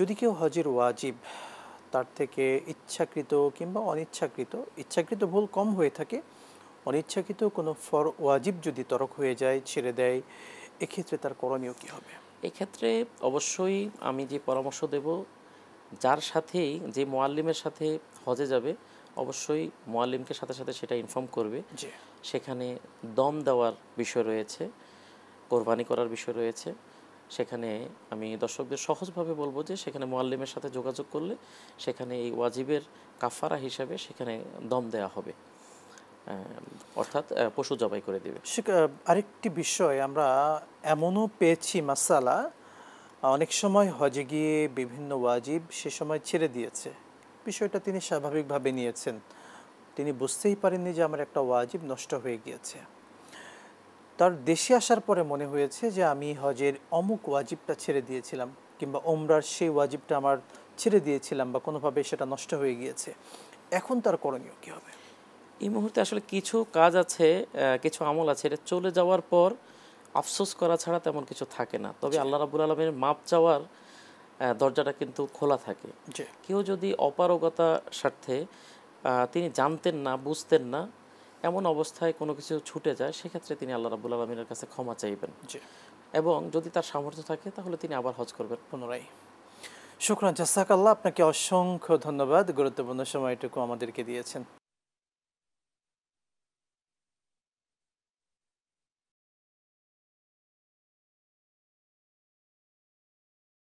যদি কেউ হজের ওয়াজিব তার থেকে ইচ্ছাকৃত কিংবা অনিচ্ছাকৃত, ইচ্ছাকৃত ভুল কম হয়ে থাকে, অনিচ্ছাকৃত কোনো ওয়াজিব যদি তরক হয়ে যায়, ছেড়ে দেয়, এক্ষেত্রে তার করণীয় কী হবে? এক্ষেত্রে অবশ্যই আমি যে পরামর্শ দেব, যার সাথেই যে মুআল্লিমের সাথে হজে যাবে অবশ্যই মুআল্লিমকে সাথে সাথে সেটা ইনফর্ম করবে। জি। সেখানে দম দেওয়ার বিষয় রয়েছে, কোরবানি করার বিষয় রয়েছে। সেখানে আমি দর্শকদের সহজভাবে বলবো যে সেখানে মুআল্লিমের সাথে যোগাযোগ করলে সেখানে এই ওয়াজিবের কাফারা হিসাবে সেখানে দম দেওয়া হবে, অর্থাৎ পশু জবাই করে দেবে। আরেকটি বিষয় আমরা এমনও পেয়েছি মাসালা, অনেক সময় হজে গিয়ে বিভিন্ন ওয়াজিব সে সময় ছেড়ে দিয়েছে, বিষয়টা তিনি স্বাভাবিকভাবে নিয়েছেন, তিনি বুঝতেই পারেননি যে আমার একটা ওয়াজিব নষ্ট হয়ে গিয়েছে। তার দেশে আসার পরে মনে হয়েছে যে আমি হজের অমুক ওয়াজিবটা ছেড়ে দিয়েছিলাম, কিংবা ওমরার সেই ওয়াজিবটা আমার ছেড়ে দিয়েছিলাম, বা কোনোভাবে সেটা নষ্ট হয়ে গিয়েছে। এখন তার করণীয় কী হবে? এই মুহূর্তে আসলে কিছু কাজ আছে, কিছু আমল আছে, এটা চলে যাওয়ার পর আফসোস করা ছাড়া তেমন কিছু থাকে না। তবে আল্লাহ রাব্বুল আলামিনের মাপ চাওয়ার দরজাটা কিন্তু খোলা থাকে। জি। কেউ যদি অপারগতার স্বার্থে তিনি জানতেন না, বুঝতেন না, এমন অবস্থায় কোনো কিছু ছুটে যায়, সেক্ষেত্রে তিনি আল্লাহ রাব্বুল আলামিনের কাছে ক্ষমা চাইবেন জি। এবং যদি তার সামর্থ্য থাকে তাহলে তিনি আবার হজ করবেন পুনরায়। শুকরান, জাযাকাল্লাহ, আপনাকে অসংখ্য ধন্যবাদ, গুরুত্বপূর্ণ সময়টুকু আমাদেরকে দিয়েছেন।